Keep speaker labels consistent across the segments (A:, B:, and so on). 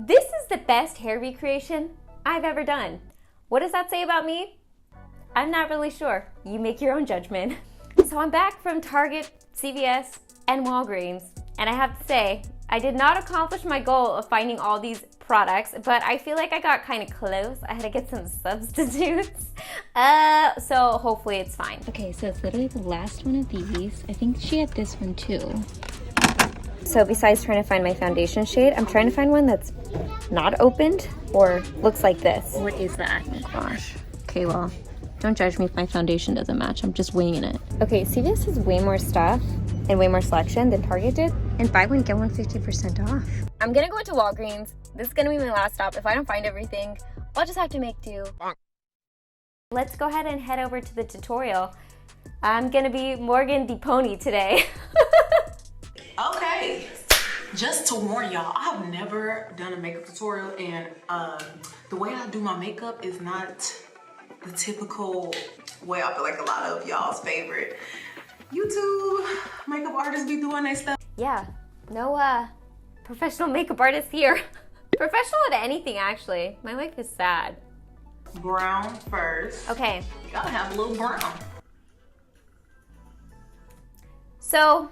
A: This is the best hair recreation I've ever done. What does that say about me? I'm not really sure. You make your own judgment. So I'm back from Target, CVS, and Walgreens, and I have to say, I did not accomplish my goal of finding all these products, but I feel like I got kind of close. I had to get some substitutes. So hopefully it's fine. Okay, so it's literally the last one of these. I think she had this one too. So besides trying to find my foundation shade, I'm trying to find one that's not opened or looks like this. What is that? Oh my gosh. Okay, well, don't judge me if my foundation doesn't match. I'm just winging it. Okay, CVS has way more stuff and way more selection than Target did. And buy one, get one 50% off. I'm gonna go into Walgreens. This is gonna be my last stop. If I don't find everything, I'll just have to make do. Let's go ahead and head over to the tutorial. I'm gonna be Morgan the Pony today.
B: Okay, just to warn y'all, I have never done a makeup tutorial, and the way I do my makeup is not the typical way I feel like a lot of y'all's favorite YouTube makeup artists be doing their stuff.
A: Yeah, no professional makeup artist here. Professional at anything, actually. My life is sad.
B: Brown first.
A: Okay.
B: You gotta have a little brown.
A: So,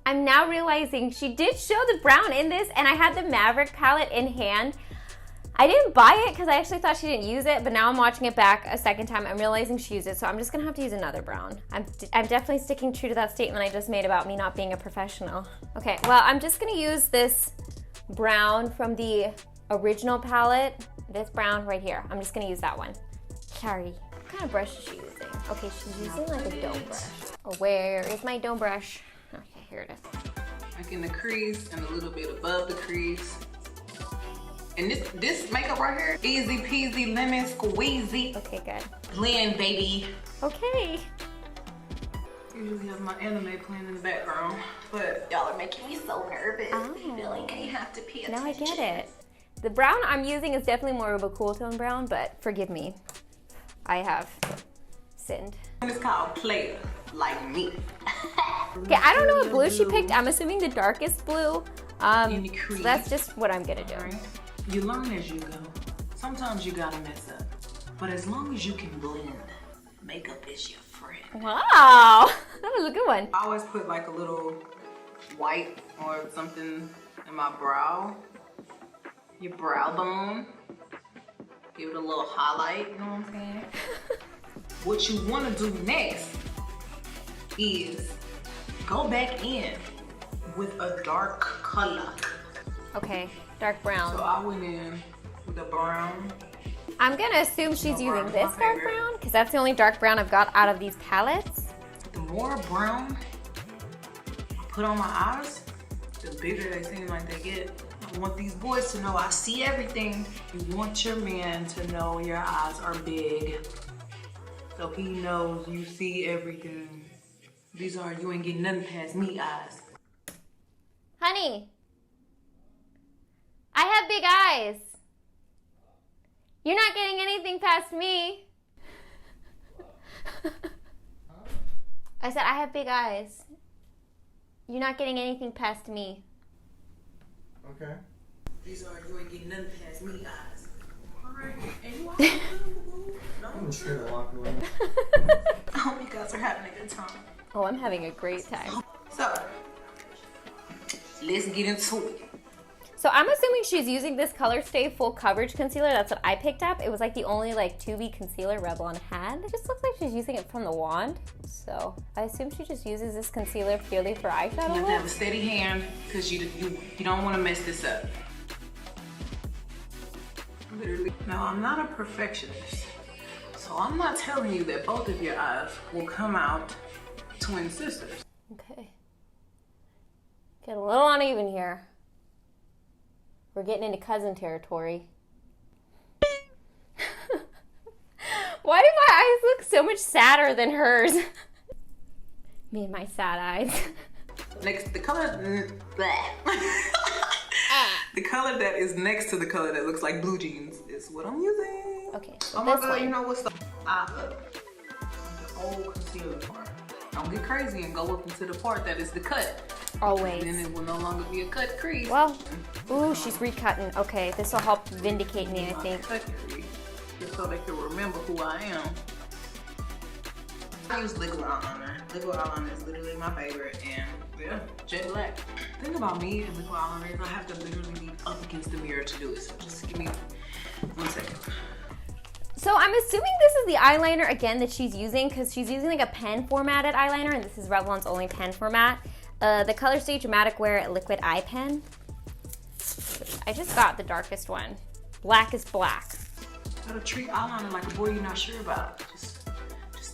A: I'm now realizing she did show the brown in this, and I had the Maverick palette in hand. I didn't buy it because I actually thought she didn't use it, but now I'm watching it back a second time. I'm realizing she used it, so I'm just gonna have to use another brown. I'm definitely sticking true to that statement I just made about me not being a professional. Okay, well, I'm just gonna use this brown from the original palette. This brown right here. I'm just gonna use that one. Sorry. What kind of brush is she using? Okay, she's using like a dome brush. Oh, where is my dome brush? Okay, here it is.
B: Like in the crease and a little bit above the crease. And this makeup right here, easy peasy lemon squeezy.
A: Okay, good.
B: Blend, baby.
A: Okay.
B: I usually have my anime playing in the background, but y'all are making me so nervous.
A: Oh.
B: I feel like I have to pay attention.
A: Now I get it. The brown I'm using is definitely more of a cool tone brown, but forgive me. I have sinned.
B: It's called Player Like Me.
A: Okay, I don't know what blue she picked. I'm assuming the darkest blue.
B: In the
A: So that's just what I'm gonna do.
B: Right. You learn as you go. Sometimes you gotta mess up. But as long as you can blend, makeup is your friend.
A: Wow, that was a good one.
B: I always put like a little white or something in my brow. Your brow bone. Give it a little highlight, you know what I'm saying? What you wanna do next is go back in with a dark color.
A: Okay, dark brown.
B: So I went in with a brown.
A: I'm gonna assume she's using this dark brown because that's the only dark brown I've got out of these palettes.
B: The more brown I put on my eyes, the bigger they seem like they get. I want these boys to know I see everything. You want your man to know your eyes are big. So he knows you see everything. These are you ain't getting nothing past me eyes.
A: Honey, I have big eyes. You're not getting anything past me. I said I have big eyes. You're not getting anything past me.
C: Okay.
B: These are you ain't getting nothing past me eyes. Alright, and you
C: I'm just gonna walk away.
B: I hope you guys are having a good time.
A: Oh, I'm having a great time.
B: So, let's get into it.
A: So I'm assuming she's using this Color Stay Full Coverage Concealer. That's what I picked up. It was like the only like 2B concealer Revlon had. It just looks like she's using it from the wand. So I assume she just uses this concealer purely for eyeshadow
B: You have to have a
A: looks.
B: steady hand because you don't want to mess this up. Literally. Now, I'm not a perfectionist, so I'm not telling you that both of your eyes will come out twin sisters.
A: Okay. Get a little uneven here. We're getting into cousin territory. Why do my eyes look so much sadder than hers? Me and my sad eyes.
B: Next, the color, the color that is next to the color that looks like blue jeans is what I'm using.
A: Okay,
B: Oh my
A: this
B: God,
A: one.
B: you know what's the the old concealer part. Don't get crazy and go up into the part that is the cut.
A: Always.
B: Then it will no longer be a cut crease.
A: Well, ooh, she's recutting. Okay, this will help vindicate me, I think.
B: Cut crease, just so they can remember who I am. I use liquid eyeliner. Liquid eyeliner is literally my favorite, and yeah, jet black. The thing about me and liquid eyeliner is I have to literally be up against the mirror to do it. So just give me 1 second.
A: So I'm assuming this is the eyeliner again that she's using, because she's using like a pen formatted eyeliner, and this is Revlon's only pen format. The Color Stay Dramatic Wear Liquid Eye Pen. I just got the darkest one. Black is black.
B: Gotta treat eyeliner like a boy you're not sure about. Just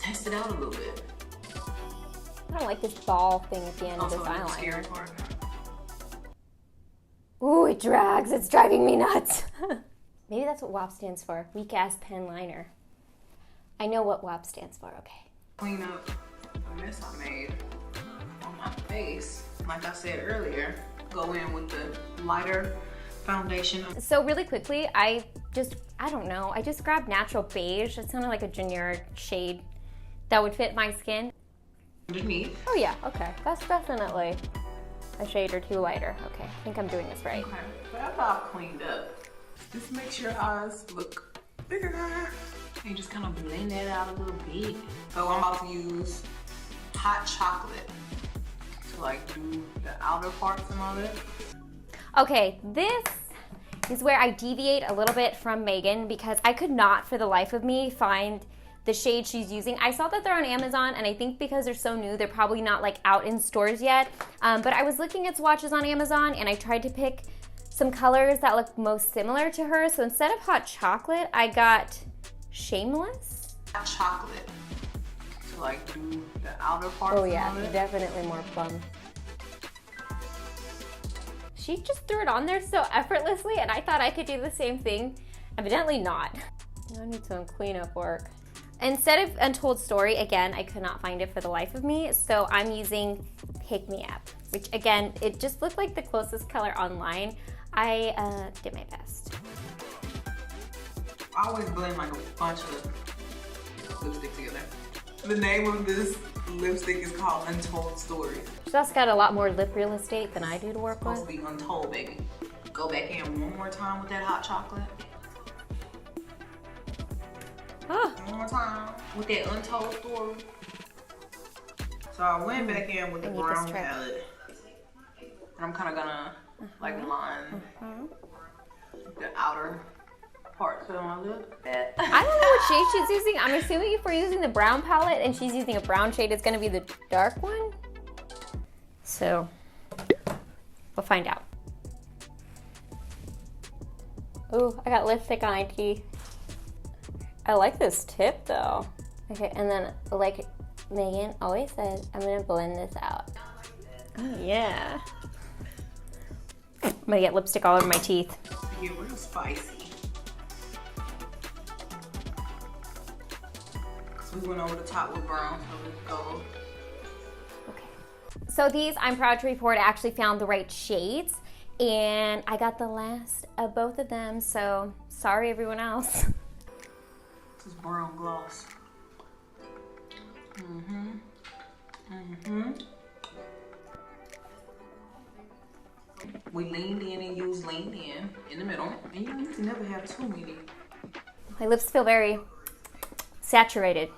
B: test it out a little bit.
A: I don't like this ball thing at the end
B: Also,
A: of this
B: the scary
A: eyeliner.
B: part.
A: Ooh, it drags. It's driving me nuts. Maybe that's what WAP stands for. Weak ass pen liner. I know what WAP stands for, okay.
B: Clean up the mess I made on my face. Like I said earlier, go in with the lighter foundation.
A: So really quickly, I don't know, I just grabbed natural beige. It sounded like a generic shade that would fit my skin.
B: Underneath.
A: Oh yeah, okay. That's definitely a shade or two lighter. Okay, I think I'm doing this right.
B: Okay, so after I've cleaned up, just makes your eyes look bigger. And just kind of blend that out a little bit. So I'm about to use hot chocolate to like do the outer parts and all that.
A: Okay, this is where I deviate a little bit from Megan, because I could not for the life of me find the shade she's using. I saw that they're on Amazon, and I think because they're so new, they're probably not like out in stores yet. But I was looking at swatches on Amazon, and I tried to pick some colors that look most similar to her. So instead of hot chocolate, I got Shameless.
B: Hot chocolate to like do the outer parts.
A: Oh yeah,
B: and all that.
A: definitely more plum. She just threw it on there so effortlessly, and I thought I could do the same thing. Evidently not. I need some cleanup work. Instead of Untold Story, again, I could not find it for the life of me, so I'm using Pick Me Up, which again, it just looked like the closest color online. I did my best.
B: I always blend like a bunch of lipstick together. The name of this lipstick is called Untold Story.
A: She's also got a lot more lip real estate than I do to work
B: Supposed
A: with.
B: to be untold, baby. Go back in one more time with that hot chocolate.
A: Oh,
B: One more time with that untold story. So I went back in with the
A: I need this
B: brown
A: trick.
B: palette. And I'm kind of gonna like line the outer parts of my lip.
A: I don't know what shade she's using. I'm assuming if we're using the brown palette and she's using a brown shade, it's gonna be the dark one. So, we'll find out. Ooh, I got lipstick on my teeth. I like this tip though. Okay, and then like Megan always says, I'm gonna blend this out. Oh yeah. I'm gonna get lipstick all over my teeth.
B: They get real spicy. So we went over the top with brown, so let's go.
A: Okay. So these, I'm proud to report, I actually found the right shades, and I got the last of both of them, so sorry everyone else.
B: This is brown gloss. We leaned in and used leaned in the middle. And you need to never have too many.
A: My lips feel very saturated.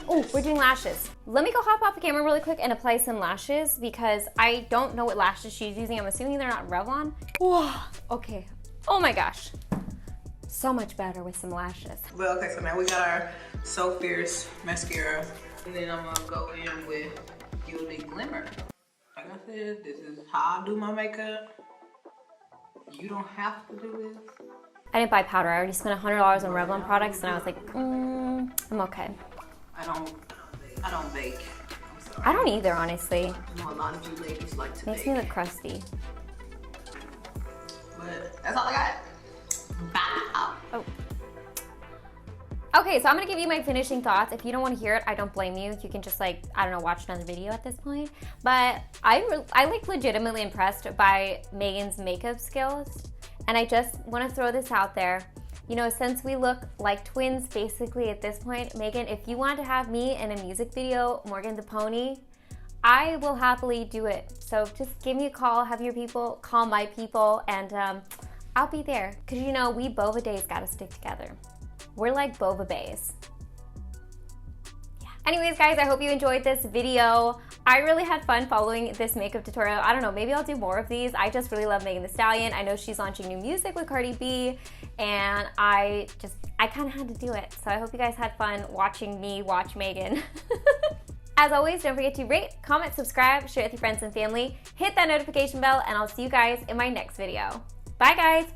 A: Oh,
B: canvas.
A: we're doing lashes. Let me go hop off the camera really quick and apply some lashes because I don't know what lashes she's using. I'm assuming they're not Revlon. Whoa, okay. Oh my gosh. So much better with some lashes.
B: Well, okay, so now we got our So Fierce mascara. And then I'm gonna go in with Gilded Glimmer. Like I said, this is how I do my makeup. You don't have to do this.
A: I didn't buy powder. I already spent $100 on Revlon products, and I was like, I'm okay.
B: I don't bake. I'm sorry.
A: I don't either, honestly.
B: I know a lot of you ladies like to
A: Makes
B: bake.
A: me look crusty.
B: But that's all I got. Bye.
A: Oh. Okay, so I'm gonna give you my finishing thoughts. If you don't want to hear it, I don't blame you. You can just like, I don't know, watch another video at this point. But I like legitimately impressed by Megan's makeup skills. And I just want to throw this out there. You know, since we look like twins basically at this point, Megan, if you want to have me in a music video, Morgan the Pony, I will happily do it. So just give me a call, have your people call my people, and I'll be there. Cause you know, we bovi-daes gotta stick together. We're like bovi-baes. Yeah. Anyways, guys, I hope you enjoyed this video. I really had fun following this makeup tutorial. I don't know, maybe I'll do more of these. I just really love Megan Thee Stallion. I know she's launching new music with Cardi B, and I kind of had to do it. So I hope you guys had fun watching me watch Megan. As always, don't forget to rate, comment, subscribe, share with your friends and family, hit that notification bell, and I'll see you guys in my next video. Bye, guys.